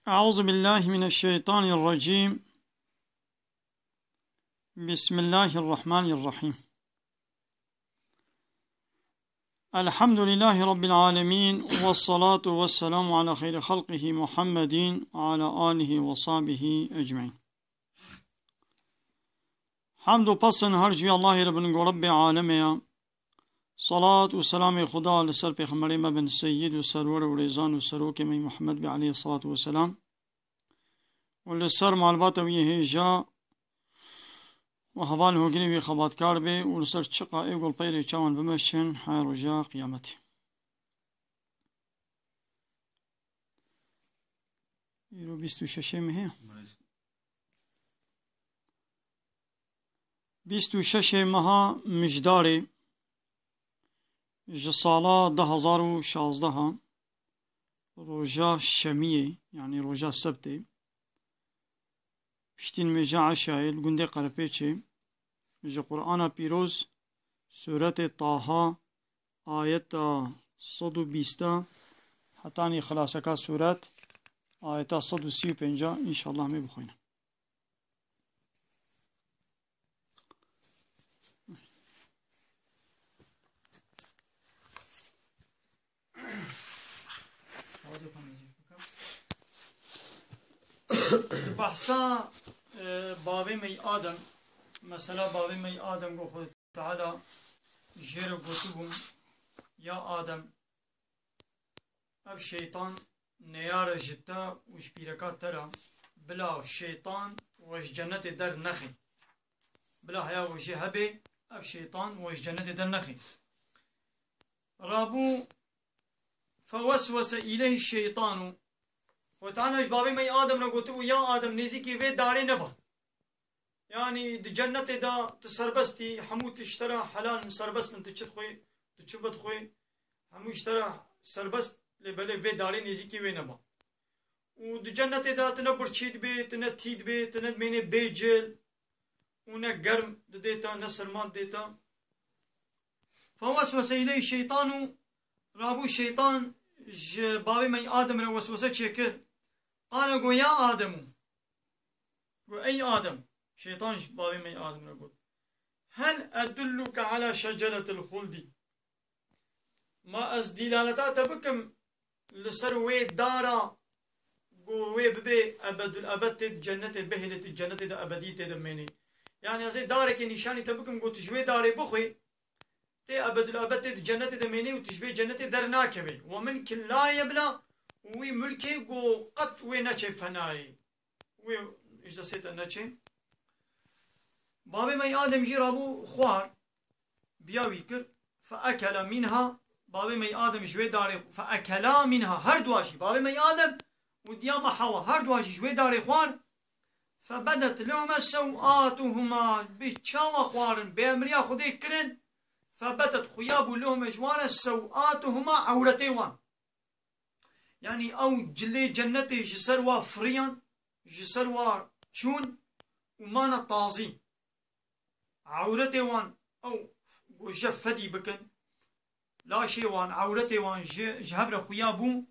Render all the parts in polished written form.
أعوذ بالله من الشيطان الرجيم. بسم الله الرحمن الرحيم. الحمد لله رب العالمين، والصلاة والسلام على خير خلقه محمد وعلى آله وصحبه أجمعين. حمد و پسن هرجوی الله رب عالمه. صلاة و سلام خدا لسر پیغمبر ما بن سید و سرور و ریزان و سروک می محمد بی علیه الصلاة والسلام و لسر معلومات ویه جا و حوال هوگنی وی خباتکار بی و لسر چقا ایگل پیری چاون بمشن حیر و جا قیامتی. ایرو 26 مهه 26 ماه مجداری جسالا 2016 روجا شمیه، یعنی روجا سبته پشتین مجا عشایل گنده قرپیچه جا قرآن پیروز سورت طه آیت 120 حتانی خلاصکا سورت آیت 135 انشاءالله می بخوینم. بحثا بابي مي آدم، مثلا بابي مي آدم قو خود تعالى جير قطبهم يا آدم اب شيطان نيار جتا وش بيركات ترى بلا الشيطان وش جنة در نخي بلا هيا وجه هبي اب شيطان وش جنة در نخي رابو فوسوس إليه الشيطان وتعالى بابي مي آدم نقوتو يا آدم نزي كي في داري نبا، يعني دي جنة دا تسربستي حمو تشترى حلال سربست انت تشتخوي تشبت خوي حمو اشترى سربست لبالي في داري نزي كي في نبا، ودي جنة دا تنبر تشيد بي تنتيد بي تندميني بيجل ونا قرم ديتا نسرمان ديتا. فوسوس إليه الشيطان رابو الشيطان بابي مي آدم رو وسوسة شكل قال قو يا آدم قو أي آدم شيطان بابي مي آدم رو هل أدلك على شجرة الخلد ما أز دلالتات بكم لسروي دارا قو وي ببي أبد الأبد جنة بهلة الجنة دا أبدية دميني، يعني أزي دارك نشاني تبكم قو تجوي داري بخوي تي أبد الأبد جنة دميني وتشبه جنة درناك بي ومن كل لا يبلى وي ملكي قو قط وي نچه فناي وي إجدا سيتا نچه بابي مي آدم جي رابو خوار بياوي كر فأكل منها بابي مي آدم جوي داري فأكلا منها هر دواشي بابي مي آدم وديام حوا هر دواشي جوي داري خوار فبدت لهما سوآتهما بيتشاوا خوارن بأمريا خدي كرن فبتت خياب لهم جوان سوآتهما عورتيوان، يعني او جلي جنتي جسروا فريان جسروا شون ومانا طازي عورتيوان او جفدي بكن لا شيوان عورتيوان جهبر خيابو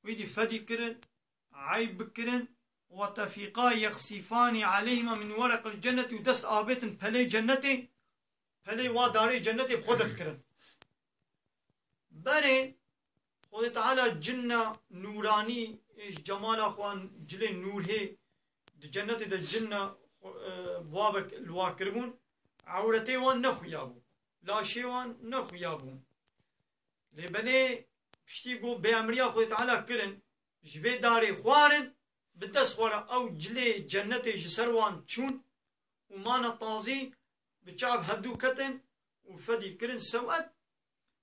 ويدي فدي كرن عيب بكرن وتفيقا يخسفان عليهما من ورق الجنة ودست آبتن بلي جنتي بلي واداري جنتي بخودت كرن بري خود تعالى جنة نوراني إيش جمال أخوان جلي نور هي جنة دا جنة بوابك الواكربون عورتي وان نخو يابو لا شي وان نخو يابو لبني بشتي قو بأمريا خود تعالى كرن جبي داري خوارن بدس خوارا أو جلي جنتي جسروان تشون ومانا طازي بتشعب هدو كتن وفدي كرن سوات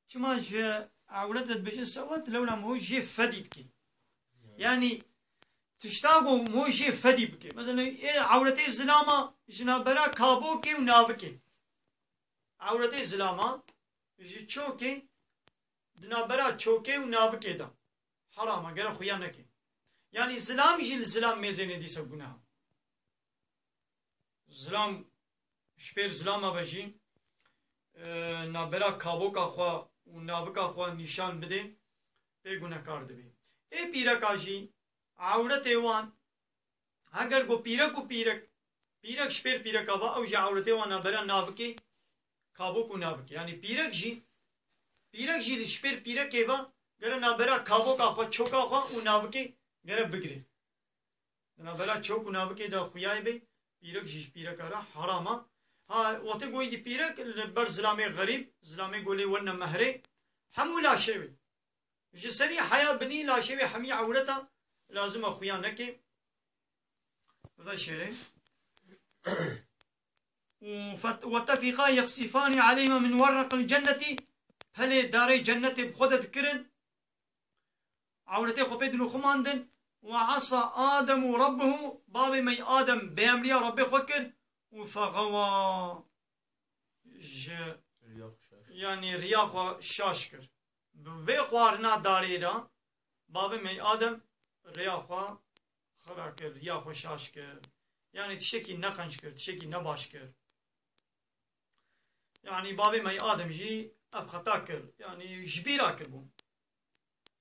كما جاء عولتت بشن سوات لولا مو جي فديد كي، يعني تشتاقو مو جي فدي بكي مثلا إيه عولتي الزلامة جنابرا كابوكي ونافكي عولتي الزلامة جي تشوكي دنابرا تشوكي ونافكي دا حرام اگر خويانكي، يعني زلام جي الزلام ميزيني دي سبقناها زلام شبير زلامة بجي نابرا كابوكا خوا و نابکا خواه نشان بده به گناهکار دبی. ای پیرکاشی عورت وان اگر گو پیرک و پیرک شپیر پیرک آبا او جا عورت وان برا نابکی کابو کو نابکی یعنی پیرک جی شپیر پیرک ایوا گره نابرا کابو کا خوا چوکا خوا و نابکی گره بگری نابرا چوک و نابکی دا خویای بی پیرک جیش پیرک آرا حراما ها وقت گوی دی پیرک بر زلامي غریب زلامي گولی ون مهره همو لا شوی جسري حياة بني لا شوي حمي عورتها لازم أخويا نكي هذا الشيء واتفقا يخسفان عليهما من ورق الجنة هل داري جنة بخدت كرن عورتي خبيدن خماندن وعصى آدم ربه بابي مي آدم بأمريا ربي خكر وفغوا يعني رياخ شاشكر بوی خوارنا داری را بابی می آدم ریا خوا خرا کرد ریا خوا شاش کرد یعنی تشکی نقنج کرد تشکی نباش کرد یعنی بابی می آدم جی اب خطا کرد یعنی جبیرا کرد بون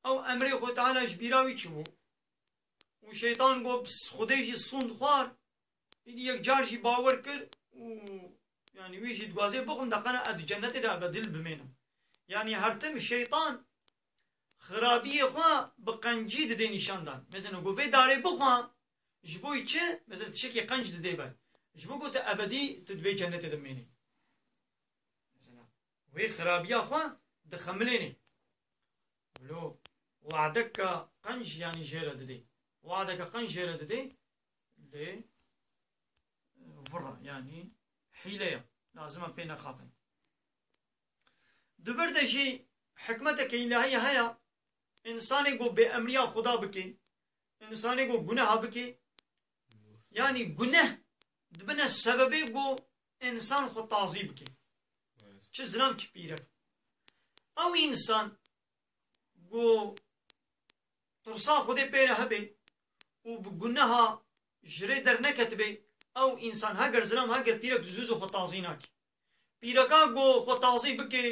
او امری خود تعالی جبیراوی چی بو و شیطان گو خودی جی سوند خوار این یک جار جی باور کرد و یعنی وی جی دوازه بخون دقنا اد جنت دا بدل بمینم يعني هرتم الشيطان خرابيه خوا بقنجي دي نشاندان مثلا قوفي داري بخوا جبوي تشه مثلا تشكي قنج دي بان جبو قوت ابدي تدبي جنة دميني مثلا وي خرابيه خوا دخمليني لو وعدك قنج يعني جيرة دي وعدك قنج جيرة دي لي فرة يعني حيلة لازم بينا خافن دوبر دجی حکمت که الهی هیا انسانی گو به امریا خدا بکی انسانی گو گناه بکی یعنی گناه دبنا سببی گو انسان خود تازی بکی چه زنم کی پیره او انسان گو ترسا خودی پیره هبی و بگناه جری در نکتبی او انسان هگر زنم هگر پیره زوزو خود تازی ناکی پیره که گو خود تازی بکی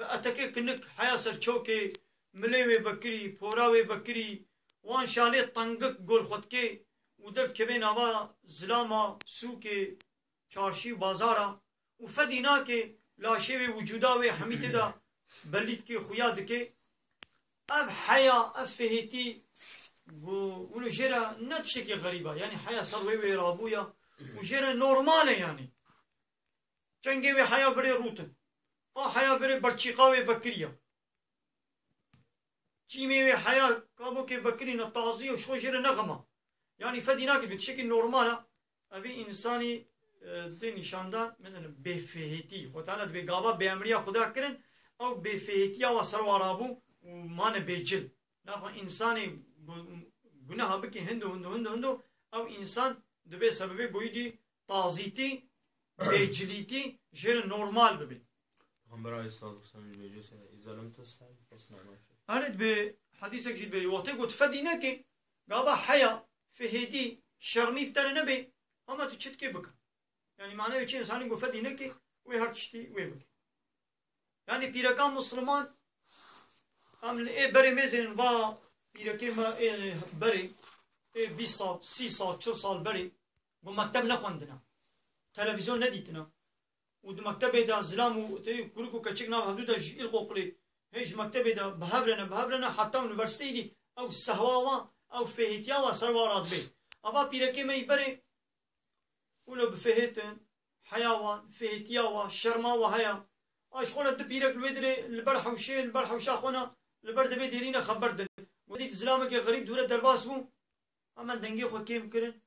بأتكي كنك حياة سرچوكي مليوي بكري پوراوي بكري وان شاني طنقك قول خودكي ودرت كبين آوا زلاما سوكي چارشي بازارا وفديناكي لاشيوي وجوداوي حميت دا بليتكي خيادكي اب حياة افهيتي ولو جيرا نتشكي غريبة يعني حياة سروي رابويا وجيرا نورمالة يعني چنگي حياة بري روتن حياة بري برچيقاوي بكريا چيمي حياة كابو كي بكري نطازي وشو جير نغمة يعني فديناك بشكل نورمال ابي انساني دي نشاندا مثلا بفهيتي خدانا دبي غابا بامريا خدا كرن او بفهيتيا وسروارابو ومان بيجل ناخو انساني گناه بكي هندو او انسان دبي سببي بويدي تازيتي بيجليتي جير نورمال ببي پیغمبر علیه الصلاة والسلام بیجه سه ازالم تستای پس نماشه. هرد به حدیثك جد به وقتی قلت فدينك قابا حياة فهدي شرمي بتر نبي اما تشت كي بك يعني معناه بيجي انسان يقول فدينك ويهرتشتي ويبك يعني بيركان مسلمان عمل ايه بري ميزن با بيركي ما ايه بري ايه 20 سال 30 سال 40 سال بري ومكتب نخوندنا تلفزيون نديتنا ود مكتبه دا زلام وتي كركو كچكنا حدود القوقلي هيج مكتبه دا بهبرنا حتى يونيفرسيتي دي او السهواوا او فهيتيا وسروارات بي ابا بيركي مي بري ولو بفهيتن حيوان فهيتيا وشرما وهيا اشغل بيرك الودري البرح وشاخونا البرد بيديرينا خبردن وديت زلامك غريب دوره درباس بو اما دنگي خو كيم كرن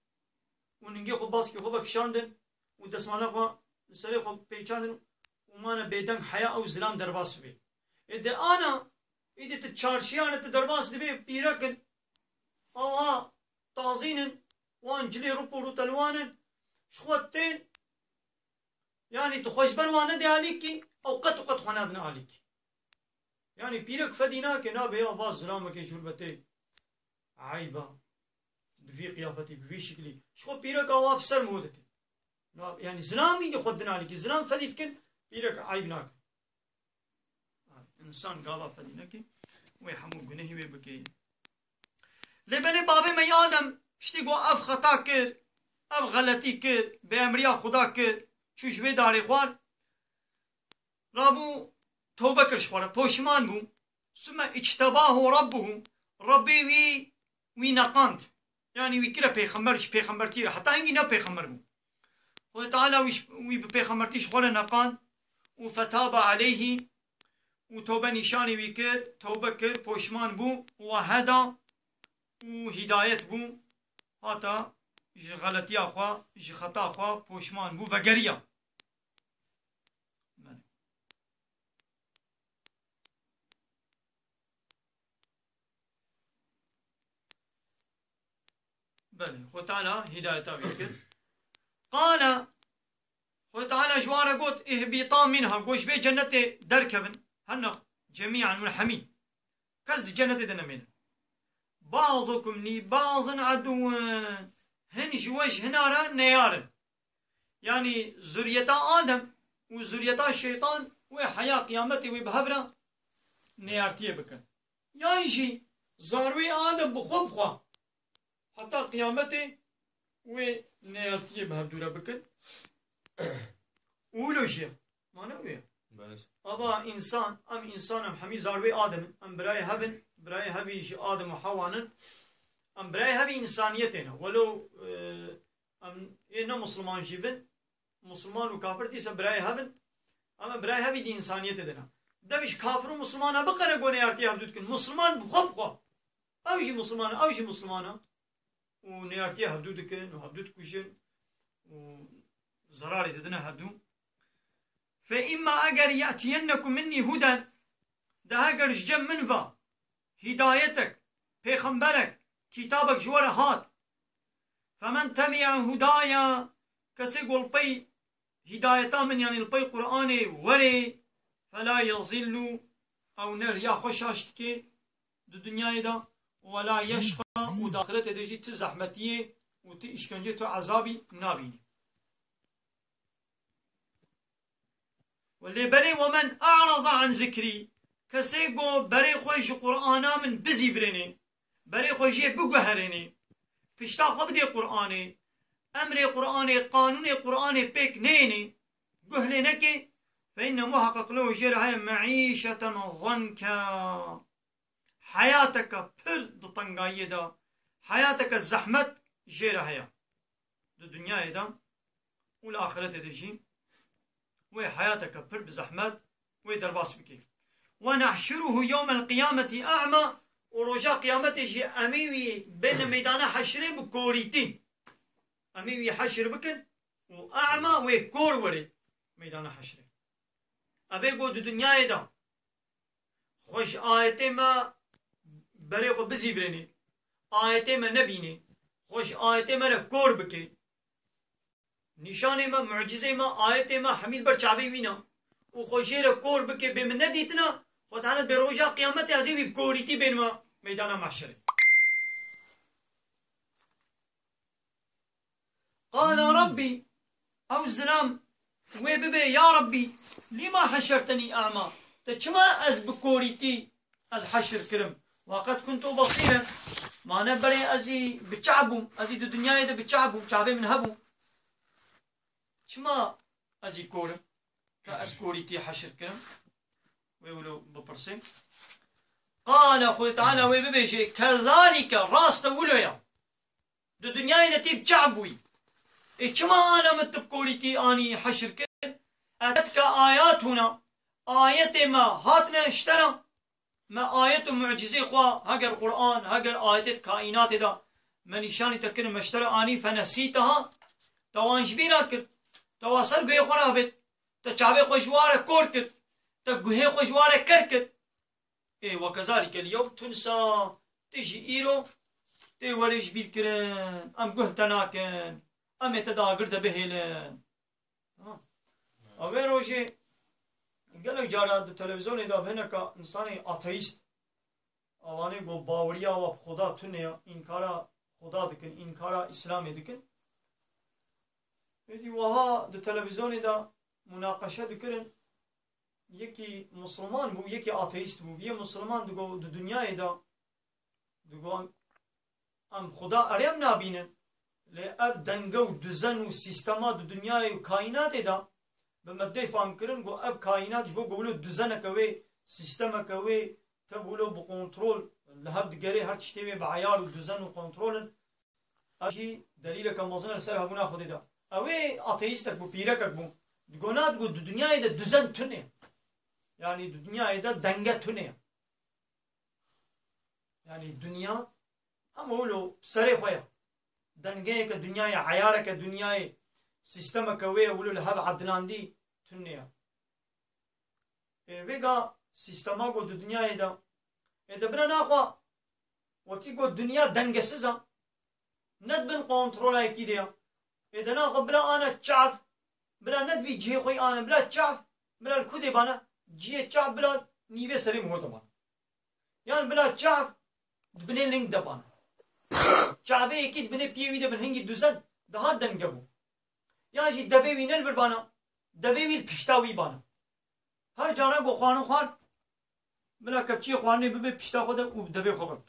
وننگي خو باسكي خو بكشاندن ودسمانا خو سري خو بيچاندن ومانا بيدنگ حيا او زلام درباس بي اذا انا اذا تشارشيانه درباس دبي بيركن او تازينن وان جلي روبو تلوانن شخوتين يعني تخش بروانه دي عليكي او قد خنادنا عليكي يعني بيرك فديناك نابي يا باز زلامك شربتي عيبه في قيافتي في شكلي شو بيرك او افسر مودتي يعني زلامي دي خدنا عليكي زلام فديتكن بيرك عيبناك انسان قال فديناك ويحمو جنيه ويبكي لبني بابي مي آدم شتي قو أف خطا كر أف غلطي كر بأمريا خدا كر چوش بي داري خوار رابو توبة كرش خوار پوشمان بو ثم اجتباه ربه ربي وي نقاند يعني وي كرا پیغمبرش پیغمبرتي حتى هنگي نا پیغمبر بو خدا تعالى وي پیغمبرتيش خوار نقاند وفتاب عليه وتوبة نشاني ويكر توبة كر پوشمان بو وهدا وهداية بو هاتا جي غلطي اخوا جي خطا اخوا پوشمان بو وگريا بله خو تعالى هداية ويكر قال خو تعالى جوارا قلت اهبطا منها قوش بي جنة دركبن هن جميعا والحميد كسد جنة دنمين بعضكم لبعض عدو هنج وجه نارا نيارا يعني زريتا آدم وزريتا الشيطان وحياة قيامتي وبهبرا نيارتيه بكن يعني زاروي آدم بخو بخوا حتى قيامتي ونيارتيه بهبدورا بكن اولو شيء ما نويه أبا إنسان أم حمي زاروي آدم أم براي هبي آدم وحوانن أم براي هبي إنسانيتنا ولو أم إنه مسلمان جيبن مسلمان وكافر تيسا براي هبن أما براي هبي دي إنسانيتنا دبش كافر ومسلمان بقرا قوني يارتي هبدود كن مسلمان بخبقوا أوجي مسلمان ونيارتي هبدود كن وهبدود كوشن وزراري ددنا هبدون فإما أجر يأتينكم مني هدى ده أجر جم منفا هدايتك پیغمبرك كتابك جوار هات فمن تبع هدايا كسي قول بي هدايتا من يعني البي قرآن وري فلا يظل أو نر يا خوش هاشتكي دو دنيا دا ولا يشقى وداخلته دجي تزحمتيه وتشكنجته عذابي نابيني واللي بري ومن أعرض عن ذكري كسيقو بري خوش قرآنا من بزي بريني بري خوشي بقهريني فشتا قبدي قرآني أمري قرآني قانوني قرآني بيك نيني قهلي نكي فإن محقق له جرها معيشة ضنكا حياتك برد طنقاية دا حياتك الزحمة جرها دو دنيا دا والآخرة دجي وحياتك برد زحمة ويدرباس بكي ونحشره يوم القيامة أعمى ورجاء قيامته أميوي بين ميدان حشره بكوريتي أميوي حشر بكن وأعمى وكور وري ميدان حشره أبي قود الدنيا دا خوش آيتي ما بريقو بزي بريني آيتي ما نبيني خوش آيتي ما ركور بكي نشاني ما معجزة ما آيتي ما حميل برچاوي وينا وخوشي ركور بكي بمن نديتنا وتعالى بروجا قيامتي عزيزي بكوريتي بين ما ميدان محشر قال ربي أو الزلام ويببي يا ربي لما حشرتني أعمى تشما أز بكوريتي أز حشر كرم وقد كنت بصيرا ما نبري أزي بتشعبهم أزي دو دنيا يدا بتشعبهم شعبي من هبو شما أزي كورم كأز كوريتي حشر كرم ويقولوا ببرسم قال أخوي تعالى ويببيجي كذلك راس تقولوا دو دنيا يدا تيب شعبوي كما أنا متبكوريتي أني حشر كرم أتتك آيات هنا آية ما هاتنا اشترى ما آية معجزة خوا هجر قرآن هجر آيات كائنات دا من شان تركن مشترى آني فنسيتها توانش بيرا كر تواصل جوه خرابت تشابه خوشوارة كور كر تجوه خوشوارة كر كر إيه وكذلك اليوم تنسى تجي إيرو توريش بيركرن أم جوه تناكن أم يتداغر دبهلن أوه روشي قالوا جارا دو تلفزيون دا بهنكا إنساني أتيست أواني بو باوريا و خدا تنيا إنكارا خدا دكن إنكارا إسلامي دكن يدي وها دو تلفزيون دا مناقشة دكرن يكي مسلمان بو يكي أتيست بو يكي مسلمان دو دنيا دا دو ام خدا اريم نابينن لأب دنگو دزن و سيستمات دنياي و كائنات دا بمبدأ فهم كرن گو اب كائنات جبو قولو دزنه كوي سيستمه كوي كبولو بكنترول لهب دگري هر تشتوي بعيار و دزن و كنترول اشي دليل كمازن سر هبونا خود دا اوي اتيستك بو بيركك بو گونات گو دنياي دا دزن تنه يعني دنياي دا دنگه تنه يعني الدنيا هم هولو سري خويا دنگه که دنیای عیاره که دنیای سیستم کوی ولو لهب عدناندی تنیا ویگا سیستما گو دنیای دا بنا ناخوا وکی گو دنیا دنگه سزا ند بن کنترول های کی دیا ناخوا بلا انا چعف بلا ند بی جه خوی انا بلا چعف بلا الکودی بانا جه چعف بلا نیوه سری مهوتا بانا يعني بلا چعف بني لنگ دا بانا چعبه اكيد بني بيوي ده بنهنجي دوزن ده هاد دنگبو يعني جي دبيوي نل بربانا دبيوي البشتاوي بانا هر جانا بو خوانو خوان بلا كبچي خواني ببي پشتا خوده و دبي خوبك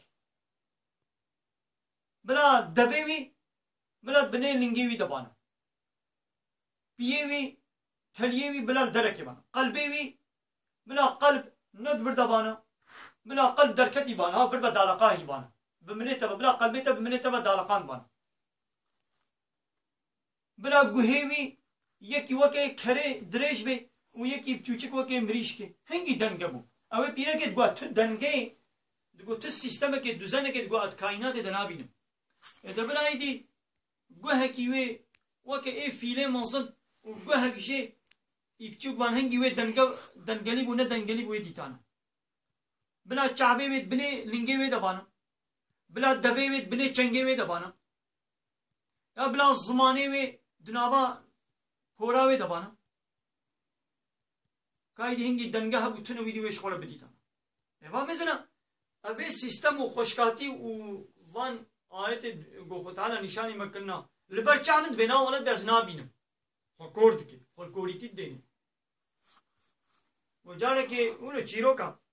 بلا دبيوي بلا بني لنگيوي ده بانا بيوي تليوي بلا دركي بانا قلبيوي بلا قلب ندبر ده بانا بلا قلب دركتي بانا ها فربا دالقاهي بانا بمنيتها بلا قلبيتها بمنيتها دالقان بانا بلا قهيوي يكي وكي كري دريش بي ويكي بچوچك وكي مريشكي هنگي دنگبو اوه بينا كي دقوا دنگي دقوا تس سيستمه كي دوزنه كي دقوا كائنات دنابينم اذا بلا ايدي قهكي وي وكي اي فيلي منصن وقهك جي يبچوك بان هنگي وي دنگلي بو ندنگلي بو يديتانا بلا چعبي ويد بني لنگي وي دبانا بلا دبي ويد بني چنگي وي دبانا يا بلا زماني وي دنابا هورا وي دبانا كايدي هنگي دنگه هبو تنو ويدي ويش خولا بديتانا ايوا مزنا ابي سيستم و خوشكاتي و وان آيت گو تعالى نشاني مكنا لبر چاند بنا ولد بس نابينم خورد كي خول كوريتي ديني وجاله كي اولو چيروكا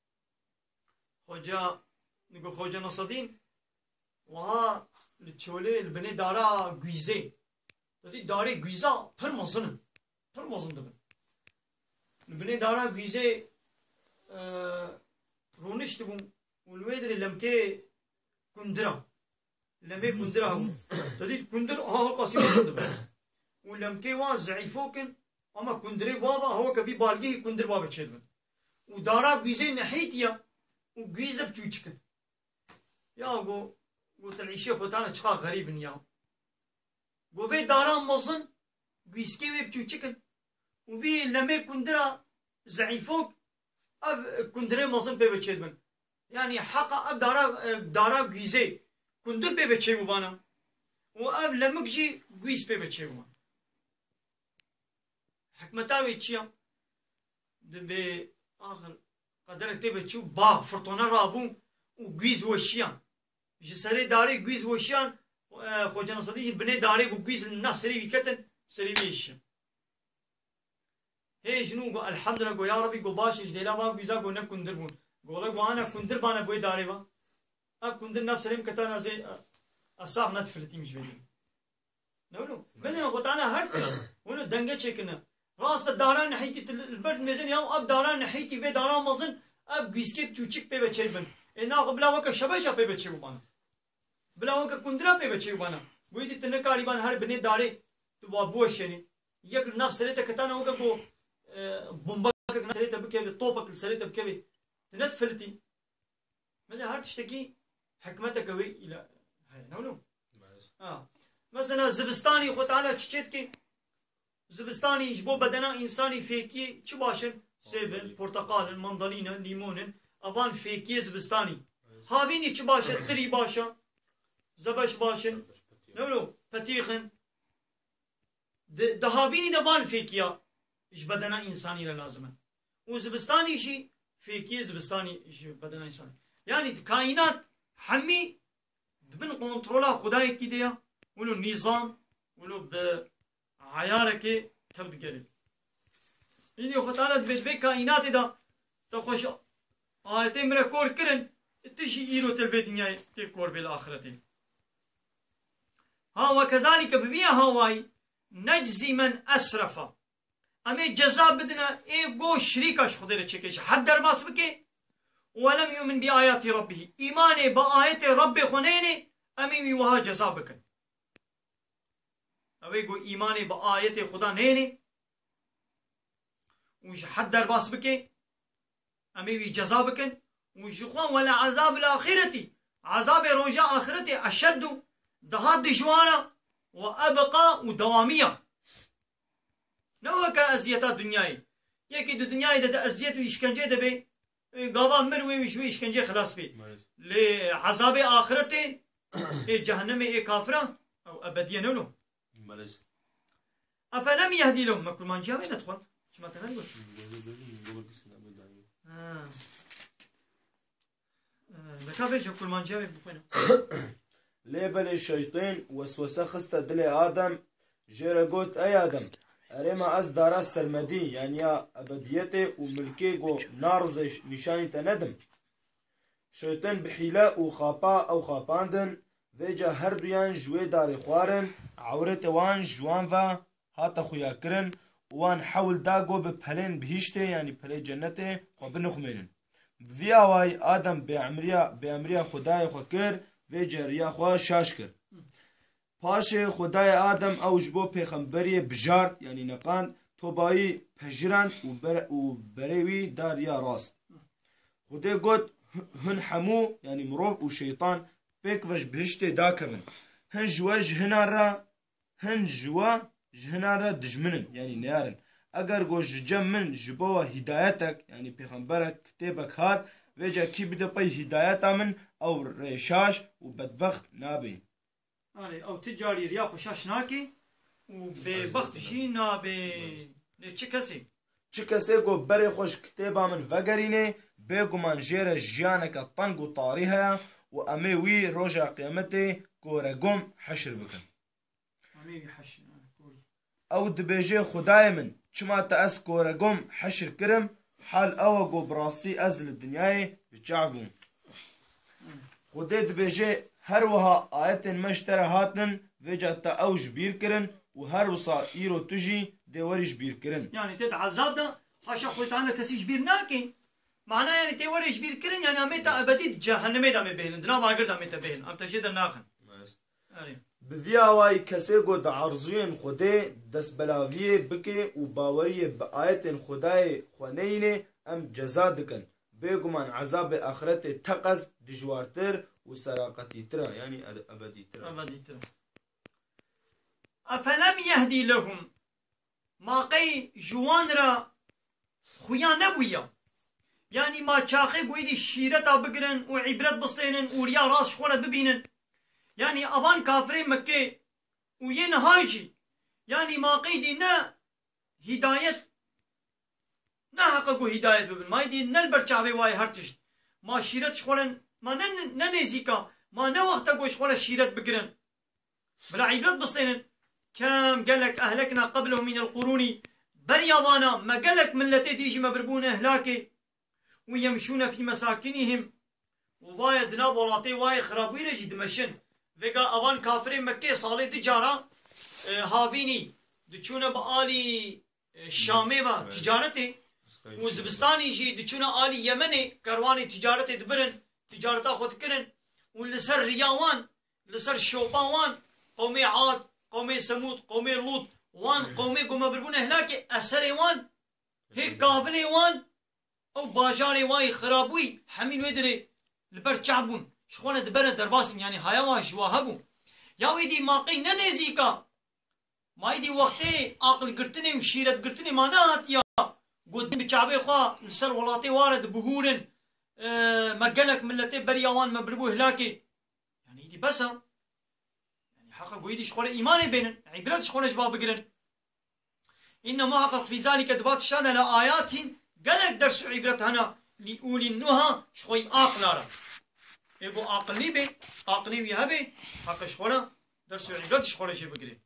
خوجا نگو خوجا نصدين وها لتشولي البني دارا غويزي دادي داري غويزا پر مزن دبن البني دارا غويزي رونش تبون والويدر لمكي كندرا لمكي كندرا هو دادي كندر ها قاسم دبن ولمكي وا زعيفوكن اما كندري بابا هو كفي بالغي كندر بابا تشدبن ودارا غويزي نحيتيا وغويزا بچوچكن يا غو قلت العيشة خوتانا چخا غريب نيا وفي دارا مزن غيسكي وي بچوچكن وفي لمي كندرا زعيفوك اب كندري مزن بي بچدبن يعني حقا اب دارا غيزي كندر بي بچيبو بانا واب لمك جي غيس بي بچيبو بانا حكمتاوي تشيا دبي اخر قدرك تبي تشوف با فرطونا رابون وغيز وشيان جسري داري غيز وشيان خوجا نصدي بني داري غيز النفس سري بكتن سري بيش هي شنو الحمد لله يا ربي قو باش جديلا ما غيزا قو نكندر بون قولا وانا كندر بانا بوي داري با اب كندر نفس سري كتانا زي اصاب نتفلتي مش بدي نقولوا بدنا قطعنا هرتش ونو دنگه چكنا راست داران نحيتي البرد مزن يوم اب داران نحيتي بي داران مزن اب غيسكي چوچك بي بچيبن انا بلا وك شبشه بي بچيو بانا بلا وك كندرا بي بچيو بانا ويدي تنكاري بان هر بني داري تو بوشني يك نفس سريته كتانا وك بو بومبك سريته بكبي طوبك سريته بكبي تنتفلتي ماذا هر تشتكي حكمتك وي الى هاي نقولوا مثلا زبستاني خو تعالى تشتكي زبستاني يجبو بدنا انساني فيكي شو باشن سيبن برتقال مندلين ليمون ابان فيكي زبستاني هابيني شو باشن تري باشا زبش باشن نقولوا فتيخن دهابيني دبان فيكيا ايش بدنا انساني لازمه وزبستاني شي فيكي زبستاني ايش بدنا انساني يعني كائنات حمي بن كنترولا خداي كده ولو نظام ولو بعيارك تبد قريب إني وختانت بيت كائنات دا تخش آيتين من كور كرن تشي إيرو تلبي دنيا تكور بالآخرة ها وكذلك ببيا هواي نجزي من أسرف أمي جزاء بدنا إيه جو شريكاش خدير تشكيش حد درماس بكي ولم يؤمن بآيات ربه إيماني بآيات ربي خنيني أمي وها جزاء بكن أبي جو إيماني بآيات خدا نيني وش حد درماس بكي أمي جزاء بكن وشخوان ولا عذاب الآخرة عذاب رجاء آخرتي أشد دهات دجوانا وأبقى ودوامية نوك أزيات دنياي يكي دنياي ده أزيات وإشكنجة ده بي قابا مروي وشوي إشكنجة خلاص بي لعذاب آخرتي جهنم كافرة أو أبدية نولو أفلم يهدي لهم ما كل ما نجاوي ندخل شو ما تنقول ذكاء شو كل ما نجاوي بقولنا ليبل الشيطان وسوسة خسته دل آدم جيرا قوت أي آدم أريما أز دارا سرمدي يعني يا أبديته وملكي قو نارزش نشاني تندم شيطان بحيلة وخابا أو خاباندن ويجا هردويان جوي داري خوارن عورت وان جوان فا هاتا خويا كرن وان حول داقو ببهلين بهيشته يعني بهلي جنته وبنخمينن بفيا واي آدم بأمريا خداي خوكر ویجر یا خواه شاش کرد پاش خدای آدم اوج بو پیغمبری بجارد یعنی نقاند توبایی پجرند و بریوی دار یا راست خدای گود هن حمو یعنی مروف و شیطان پیک وش بهشت دا کبن هن جوا جهنا را دجمنن یعنی نیارن اگر گو جم من جبوا هدایتک یعنی پیغمبرک کتابک هات ویجا کی بده پای هدایت من او رشاش و بدبخت نابي او تجاري ريا خوشاش ناكي و ببخت جي نابي چه کسی گو بری خوش کتابا من وگرینه بگو من جیر جیانک طنگ و طاریها و امی وی روژا قیامته گو رگم حشر بکن او دبیجه خدای من چما تا اس گو رگم حشر کرم حال او گو براستی از الدنیای بجعبون خدای دبیجه هر وها آیت مشتره هاتن وجا تا اوج بیر کرن و هر وصا ایرو تجی دیورش بیر کرن يعني تد عذاب ده حاشا خويت عنك كسيش بير ناكي معناه يعني تورش بير كرن يعني اميتا ابدي جهنم دا مي بهلن دنا باغر دا ميتا بهلن ام تجد ناخن بذیا وای کسی گو دا عرضوین خدای دست بلاویه بکه و باوریه با آیت خدای خوانینه ام جزا دکن بگمان عذاب آخرت تقص دجوارتر و سراقتی تر يعني أبدي تر أفلم يهدي لهم ما قي جوان را خويا نبويا يعني ما شاقي قويدي الشيرة بقرن وعبرت بصينن وريا راس شخونة ببينن يعني أبان كافرين مكة وين هايجي يعني ما قيدي نا هداية نا حققو هداية ببن ما يدي نلبر شعبي واي هرتشت ما شيرت شخونن ما ننزيكا ما نوقت قوش ولا شيرت بقرن بلا عبرت بصينن كم قالك أهلكنا قبلهم من القرون بريضانا ما قالك من التي تيجي مبربون أهلاكي ويمشون في مساكنهم ووايا دناب ولاطي وايا خرابوي رجي دمشن وقا أبان كافرين مكة صالي تجارة هافيني دچونا بآلي الشامي با تجارتي وزبستاني جي دچونا آلي يمني كرواني تجارتي دبرن تجارتا خود كرن ولسر رياوان لسر شوباوان قومي عاد قومي سمود قومي لوط وان قومي قوم بربون هلاك أسري وان هيك كافني وان أو باجاري واي خرابوي حمين ويدري البر شعبون شخونة دبرة درباسم يعني هايوا شواهبو يا ويدي ماقي ننزيكا ما يدي وقتي عقل قرتني وشيرت قرتني ما نهاتيا قد بشعبي خوا لسر ولاتي وارد بهورن مقلك ملتي برياوان مبربو هلاكي يعني يدي بسا يعني حقق ويدي شخوله إيماني بينن عبرت شخوله شباب بقرن إنما حقق في ذلك دبات الشهادة لآيات قلق درس عبرت هنا لأولي النهى شخوي آقلارا يبو آقلي بي آقلي ويهبي حق شخوله درس عبرت شخوله شي بقرن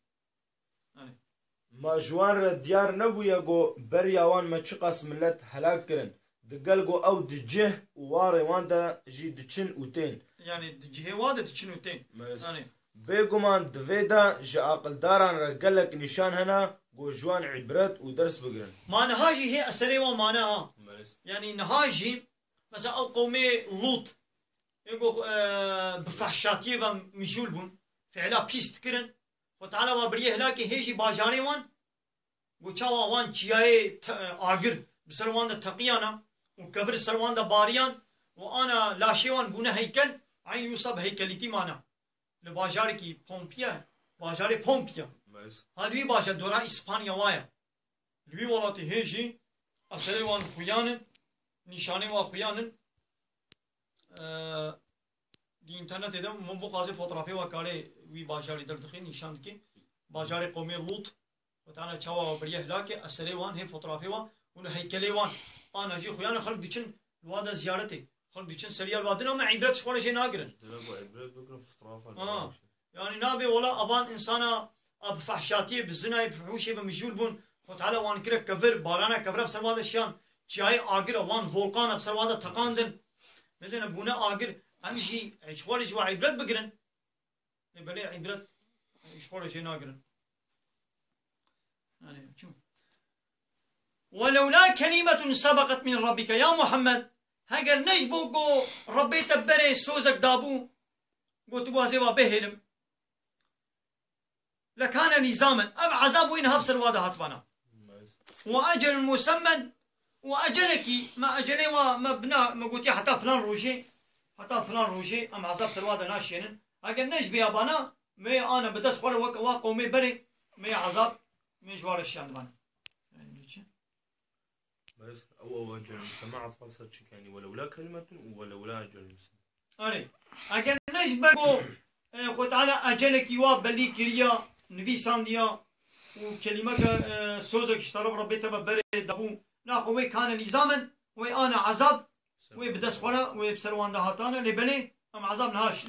ما جوان را دیار نبویا گو بریاوان ما چه قسم ملت هلاک کرن دقل گو او دجه واره وان دا جي دچن وتين يعني دجه واده دچن وتين يعني بێگومان دڤێدا ji aqildaran re gelek nîşan hene got ji wan îbret û ders bigirin. ما نهاجي هي أسري ومعناها مالس يعني نهاجي مثلا أو قومي لوط يقول بفحشاتي ومجول بون فعلا بيست كرن وتعالى وبريه هلاكي هيجي باجاري وان وشاوا وان چياي آگر بسروان دا تقيانا وكبر سروان دا باريان وانا لاشيوان بونه هيكل عين يوصب هيكليتي مانا لباجاري كي بومبيا باجاري بومبيا مالس هادوي باجا دورا اسبانيا وايا لوي ولاتي هيجي أسري وان خويانن نشاني وان خويانن دی اینترنت دیدم من بو قاضی فوتوغرافی و کاری وی باجاری در دخی نشان کی باجاری قومی لوط و تعالی چوا و بریه هلاکی اسری وان هی فوتوغرافی وان اون هیکلی وان انا جی خویان خلق دیچن الواد زیارتی خلق دیچن سریال وادنا ما عبرت شوال شيء ناقرن دلقوا عبرت بكره فطرافة يعني نابي ولا ابان انسانا اب فحشاتي بالزنا بفحوشي بمجول بون خو تعالى وان كره كفر بارانا كفر بسر هذا الشان جاي اجر وان فولكان بسر هذا تقاندن مثلا بونا اجر همشي شوال شو عبرت بقرن نبلي عبرت شوال شيء ناقرن يعني شو ولولا كلمة سبقت من ربك يا محمد هاجر نجبو جو ربي تبري سوزك دابو قلت بوازي وبهلم لكان نظاما اب عذاب وين هبسر وادا هاتبانا واجل مسمى واجلك ما اجلي وما بنا ما قلت حتى فلان روشي ام عذاب سروادا ناشين هاجر نجبي ابانا مي انا بدس خور وقومي بري مي عذاب مي جوار الشان بنا بس أو أجل سماعة فلسفة يعني ولولا كلمة ولولا أجل أري أجل نجبرو خد على أجلك يواب بلي كريا نبي سانديا وكلمة سوزك اشترب ربي تببري دبو ناقوي كان نظاما وأنا عذاب وبدس خورا وبسروان دهاتانا لبني أم عذاب ناش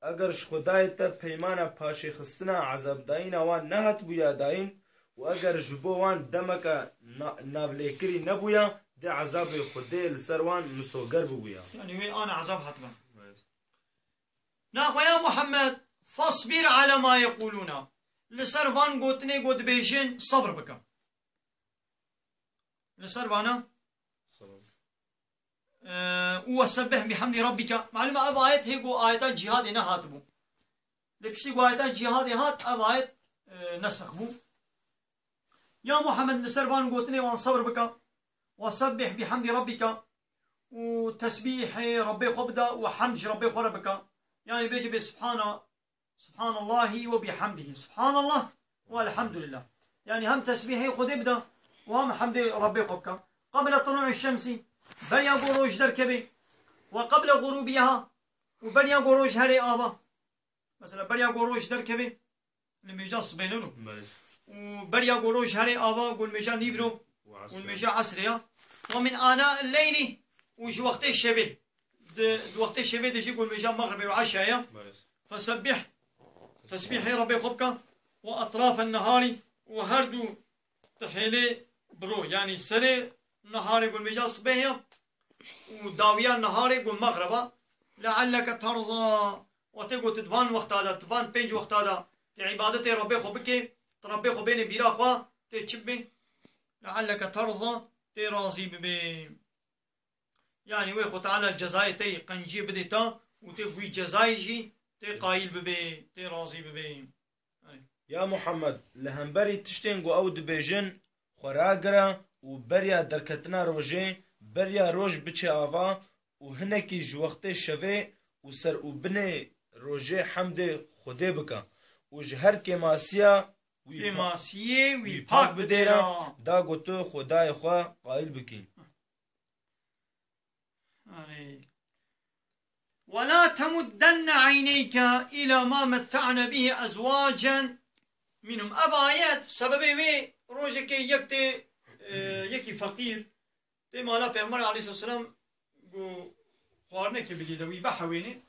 اگر خدای ته پیمانه پاشی خستنا عذاب داین وان نهات بویا داین و اگر جبو وان دمک نابلیکری نبویا ده عذاب خدای لسروان مسوگر بویا يعني وي أنا عذاب حتما ناقو يا محمد فاصبر على ما يقولون لسرفان قوتني قوت بيشين صبر بك لسرفانا وسبح بحمد ربك معلومة أب آيات هيقو آيات جهاد إنا هاتبو لبشتي قو آيات جهاد هات أب آيات نسخ بو يا محمد لسرفان قوتني وان صبر بك وسبح بحمد ربك وتسبيح ربي خبدا وحمد ربي خربك يعني بيجي بسبحان الله وبحمده سبحان الله والحمد لله يعني هم تسبيحي خد يبدا وهم حمد ربي خبك قبل طلوع الشمس بل غروج دركبي وقبل غروبها وبل غروج هري آبا مثلا بل غروج دركبي المجاص بينهم وبل غروج هري آبا قول مجا نيبرو والمجا عصريا ومن آناء الليل وش وقت الشبه وقت الشبه تجي قول مجا مغربي وعشاء فسبح تسبيح ربي خبك وأطراف النهار وهردو تحيلي برو يعني سري نهار يقول مجا صبيح وداوية النهار يقول مغربا لعلك ترضى وتقول تدبان وقت هذا تدبان بينج وقت هذا عبادتي ربي خبك تربي خبيني بلا خوا تشبي لعلك ترضى تراضي ببي يعني ويخو تعالى الجزائي تي قنجي بديتا وتبوي جزائي تي قايل ببي تي راضي ببي يا محمد لهمبري تشتين او دبيجن خوراقرا وبريا دركتنا روجي بريا روج بچه آوا وهنكي جوقت شوه وسر وبني روجي حمد خده بكا وجهر كماسيا وي پاک بديرا دا گوتو خدای خوا قائل بكين ولا تمدن عينيك إلى ما متعنا به أزواجا منهم أبايات سببي وي روجك يكي فقير تي مالا پیغمبر عليه الصلاة والسلام قو خوارنه كي بدي دوي بحويني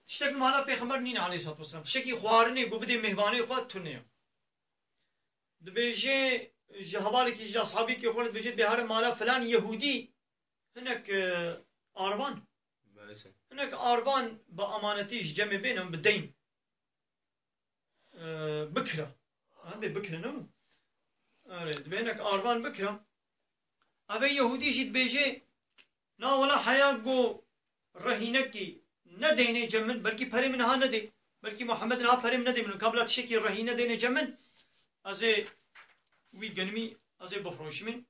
تشتك مالا پیغمبر نين عليه الصلاة والسلام تشتكي خوارنه قو بدي مهباني خواه تنه دبيجي جهبالي كي جا صحابي كي خورت بيجيت بهار مالا فلان يهودي هناك آربان هناك أربان بأمانتيش جمع بينهم بالدين بكرة هم بكرة نو أريد بينك أربان بكرة أبي يهودي شد بيجي نا ولا حياة جو رهينكي نديني جمن بلكي بري منها ندي بلكي محمد نها بري من ندي من قبل تشكي رهينة ديني جمن أزي وي جنمي أزي بفروشمي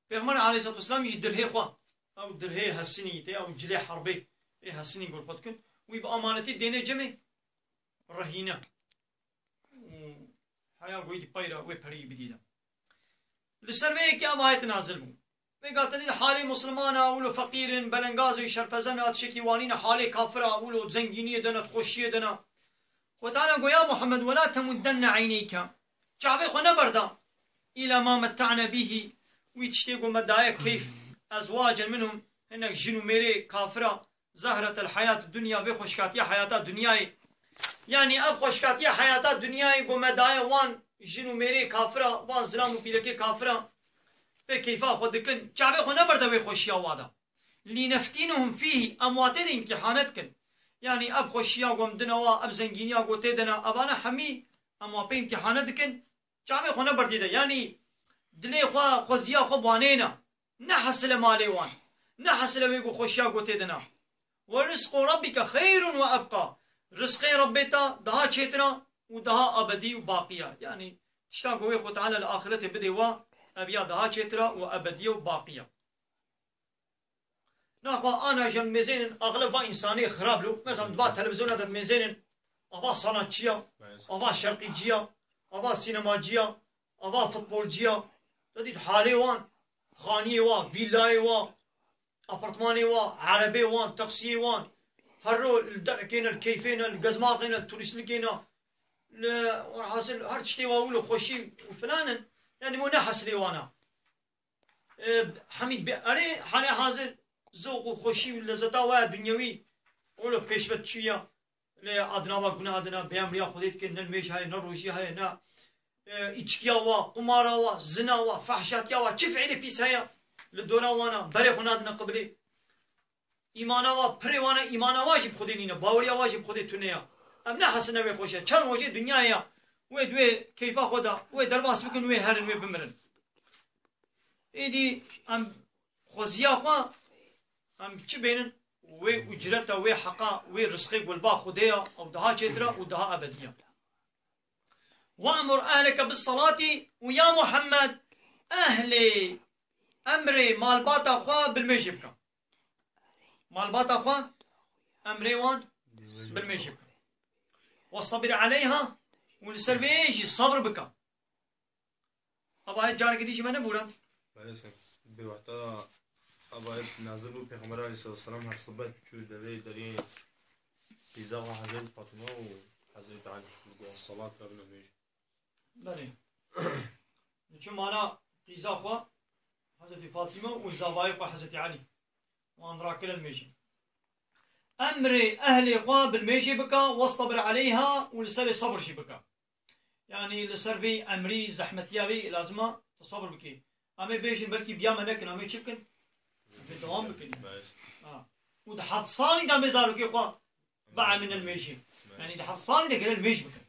بيغمر عليه الصلاة والسلام يدرهي خوا أو درهي هالسني تي أو جلي حربي إيه هالسني يقول خدكن ويبقى أمانتي ديني جمي رهينة حياة قوي بايرة وبري بديدة لسرمي كي أبايت نازل بو بيقاتني حالي مسلمان أولو فقير بلنغاز ويشرفزن أتشكي وانين حالي كافر أولو زنجينية دنا تخشية دنا وتعالى قو يا محمد ولا تمدن عينيك جعبي خو نبردا إلى ما متعنا به ويتشتيقوا مدايا كيف أزواجا منهم إنك جنو ميري كافرة زهرة الحياة الدنيا بخشكاتية حياة الدنيا يعني أب خشكاتية حياة الدنيا قو مدايا وان جنو ميري كافرة وان زلام وبيلكي كافرة بكيفا خودكن جعبي خو نبردا بخشيا وادا لنفتينهم فيه أمواتين امتحاناتكن يعني أب خشيا قوم دنوا أب زنجينيا قو تيدنا أبانا حمي أموابي امتحاناتكن جعبي خو نبردي يعني دلي خو زيا خو بوانينا نحصل مالي وان نحصل ويقو خشيا قو تيدنا ورزق ربك خير وأبقى رزق ربيتا دها شيتنا ودها أبدي وباقية يعني تشتاقوا ويخو تعالى الآخرة بدي أبيا دها شيترا وأبدية وباقية ناخوا أنا جم ميزين أغلب إنساني خراب له مثلا بعد تلفزيون هذا ميزين أبا صناعية أبا شرقية أبا سينماجية أبا فوتبولجية تدي حالي وان خانية وان فيلاي وان أبارتماني وان عربي وان تاكسي وان هرو الدركين الكيفين الجزماقين التوريستيكين وحاصل هرتشتي واولو خوشي وفلانا يعني مو نحس لي وانا حميد أري حالي حاضر ذوق وخوشي ولذتا واحد دنيوي ولو پیش بچيا ل ادنا و گناه ادنا بيامريا خودت كن الميش هاي نروشي هاي نا ايچكيا وا قمارا وا زنا وا فحشاتيا وا چه فعل بيس هيا لدورا وانا بري خنادنا قبلي ايمانا وا بري وانا ايمانا واجب خودينينا باوريا واجب خودت تنيا ام نحسنا بي خوشه چن وجه دنيا يا ودوي كيفا خدا و درباس بكن و هرن و بمرن ايدي ام خوزيا خوا ام چه بينن و اجرته و حقا و رزقي والبا خديا او دها چترا و دها ابديه وامر اهلك بالصلاه ويا محمد اهلي امري مالبات اخوا بالمشبكه مالبات اخوا امري وان بالمشبكه واصطبر عليها ولسر بيجي الصبر بك طبعا جارك دي شو بولا بس بوقتها أبا نازلوا في خمرة عليه الصلاة والسلام هرصبت شو دليل دليل في زغا حضرت فاطمة وحضرت علي الصلاة قبل ما يجي بله نشوف معنا قيزا خوا حضرت فاطمة والزوايق حضرت علي وان راكل الميجي أمري أهلي خوا بالميجي بكا واصطبر عليها ولسر صبر شي بكا يعني لسر بي أمري زحمتيا لازمة تصبر بكي أمي بيجن بلكي بياما نكن أمي تشبكن بدوام بكن وده حفصاني دا مزارو كي خوا باع من الميجي يعني ده حفصاني دا قال الميجي بكن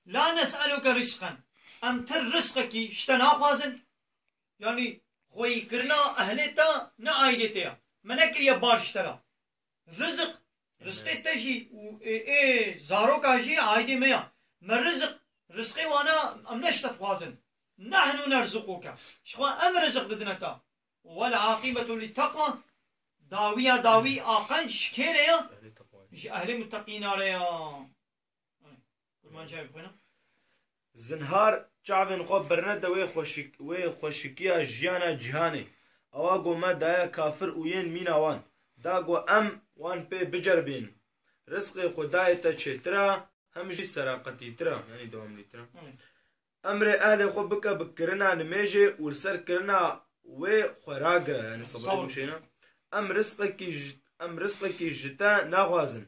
لا نسألك رزقا أم تر رزقك اشتنا خوازن يعني خوي كرنا أهلتا نا عايدتا منك يا بار اشترا رزق تجي ايه زارو كاجي عايدي ميا من رزقي وانا ام نشتت خوازن نحن نرزقك شخوا ام رزق ددنتا والعاقبة للتقوى داوي آقن شكيريا أهل متقين عليا كل ما جايب هنا زنهار چاوین خو برنده وی خوشکیا جیانا جهانی اوا گو ما دایا کافر اوین مینا وان دا گو ام وان پی بجربین رزق خدای تا چترا همشی سراقتی ترا یعنی دوام لیترا امر اهل خو بکا بکرنا نمیجی ولسر کرنا و خوراگرا یعنی صبر مشينا ام رزق کی جتا ناغوازن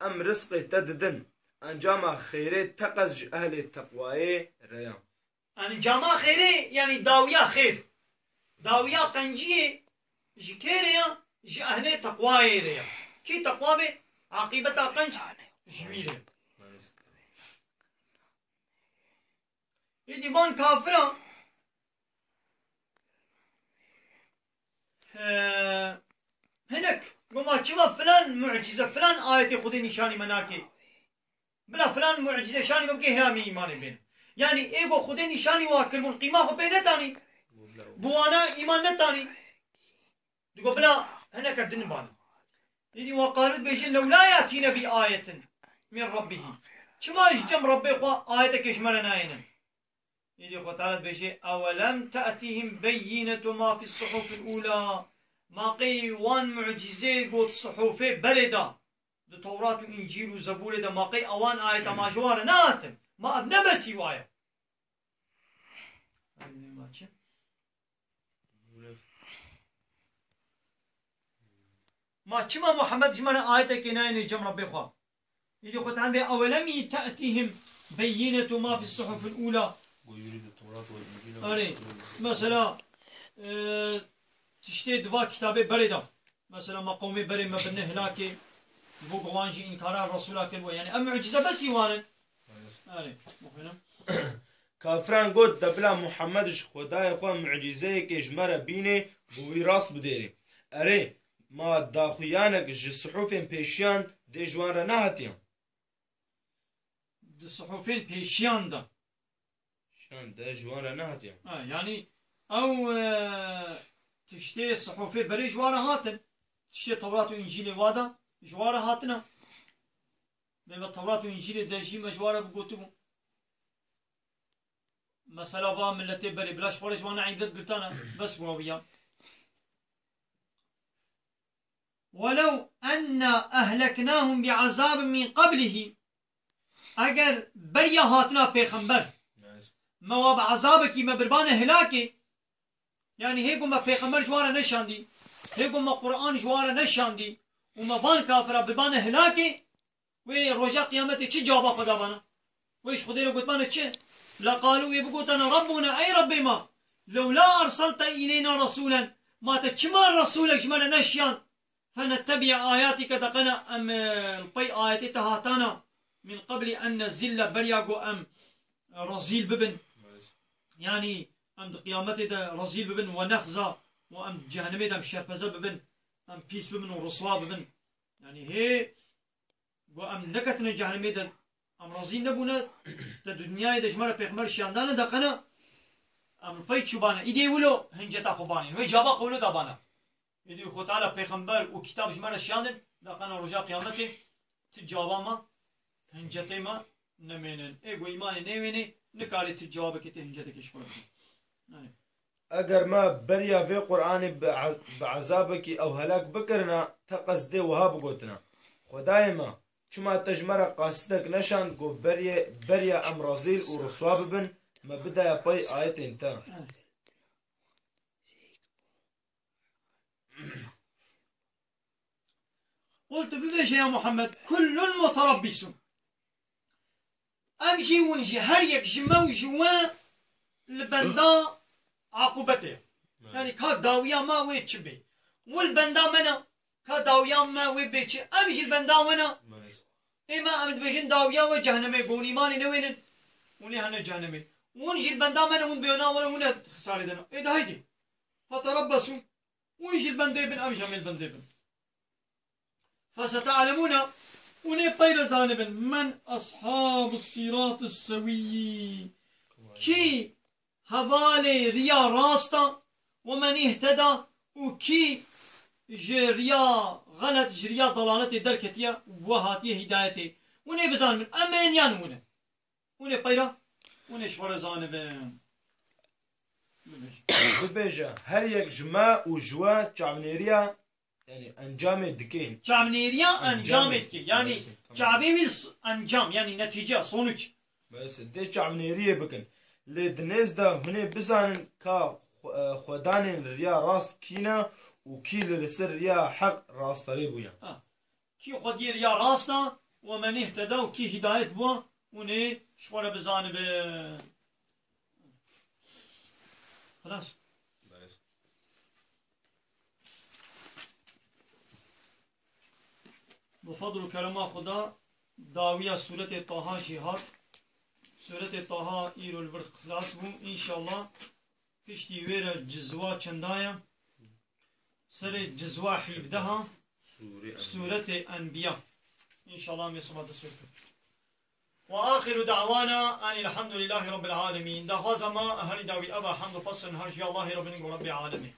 ام رزق تددن انجام خيري تقز اهل التقوى ريان انجام خيري يعني داويا خير داويا قنجيه جكيريا اهل تقوى ريا كي تقوى به عاقبتها قنج جويله يدي بان كافرة هناك وما كما فلان معجزة فلان آية خذي نشاني مناكي بلا فلان معجزة شاني ممكن هامي إيماني بين يعني إيجو خذي نشاني واكل من قيمة خو بين تاني بوانا إيمان نتاني تقول بلا هناك الدين بان يدي وقالوا بيجي لو لا يأتينا بآية من ربه كما يجمع ربي خوا آية كشملنا هنا يدي خو تعالى بيجي أولم تأتيهم بينة ما في الصحف الأولى ما قي وان معجزة قوت الصحف بردة التوراة والإنجيل والزبور ده ما قي أوان آية ما جوار ناتم ما أبنى بس يوايا ما كما محمد جمعنا آية كناين الجمع ربي خواه يدي خو تعالى أولم تأتيهم بينة ما في الصحف الأولى ويريد التوراة والإنجيل أري مثلا تشتي دوا كتابي بريدة مثلا ما قومي بري ما بنه هلاكي بو قوانجي إنكار الرسول كل يعني أم معجزة بس يوانا أري مفهوم كافران قد دبلا محمدش خدای خو معجزه که جمره بینه بوی راست بدیری اره ما داخویانک ج صحوفین پیشیان دی جوان را نهاتیان الصحفين بيشيان ده شان دی جوان را نهاتیان يعني أو تشتي صحفي بري جوارا هاتن تشتي توراة وإنجيل وادا جوارا هاتنا بما توراة وإنجيل دجي مجوارا بقوتبو مثلا با ملتي بري بلاش فارج وانا عيدت قلتانا بس واويا ولو أن أهلكناهم بعذاب من قبله أجر بريا هاتنا پیغمبر مواب عذابك ما بربان هلاكي يعني هيكو ما پیغمبر جوارا نشاندي هيكو ما قرآن جوارا نشاندي وما بان كافرة بربان هلاكي وي رجاء قيامتي چه جوابا خدا بانا ويش خديرو قلت بانا چه لقالوا يبقوتنا ربنا أي ربي ما لولا أرسلت إلينا رسولا ما تشمال رسولك جمال نشيان فنتبع آياتك دقنا أم القي آياتي تهاتانا من قبل أن نزل برياقو أم رزيل ببن يعني أم قيامتي دا رزيل ببن ونخزى وأم جهنمي دا مشرفزة ببن أم بيس ببن ورسوا ببن يعني هي وأم نكتنا جهنمي دا أم رزيل نبونا دا دنيا دا جمال پیغمبر شاندانا دقنا أم الفايت شبانا إيدي ولو هنجتا خبانين ويجابا قولو دابانا إيدي خو تعالى پیغمبر وكتاب جمال شاندن دقنا رجاء قيامتي تجابا ما هنجتي ما نمينن ايغو ايمان نيويني نكاري تجوابك تهنجتك اشكرك اگر ما بريا في قرآن بعذابك او هلاك بكرنا تقصدي وهاب قوتنا خداي ما چما تجمرة قاصدك نشان قو بريا ام رزيل ورسواب بن ما بدايا باي آيات انتا قلت بذيش يا محمد كل متربص امشي ونجي هر يك جموجي وان البندا عقوبته يعني كداويا ما ويتشبي والبندا منا كداويا ما ويبيتش امشي البندا منا اما امد بيجن داويا وجهنمي بوني ماني نوين وني هنا جهنمي ونجي البندا منا ون بيونا ولا ون خساره دنا ايه ده هيدي فتربصوا ويجي البندا ابن امشي من البندا ابن فستعلمون ونبقى زانبا من أصحاب الصراط السوي كي هوالي ريا راستا ومن اهتدى وكي جريا غلط جريا ضلالتي دركتيا وهاتي هدايتي ونبقى زانبا أمين يانونا ونبقى ونشور زانبا ببيجا هل يك جماع وجوا تعبنيريا يعني انجام دكين تعبنيريا انجام دكين يعني تعبي انجام يعني نتيجة sonuç بس دي تعبنيريا بكن لدنيز دا هنا بزان كا خدان ريا راست كينا وكي لسر ريا حق راست طريبويا كي خدي ريا راستا ومن اهتدى وكي هداية بوا وني شوارا بزانب خلاص بفضل كرم خدا داوية سورة طه جهات سورة طه إيرو البرق خلاص بو إن شاء الله بشتي ويرا جزوة چندايا سر جزوة حيبدها سورة أنبياء إن شاء الله مصبات السورة. وآخر دعوانا أن الحمد لله رب العالمين. دعوة ما أهل داوي أبا حمد فصل هرجي الله رب العالمين.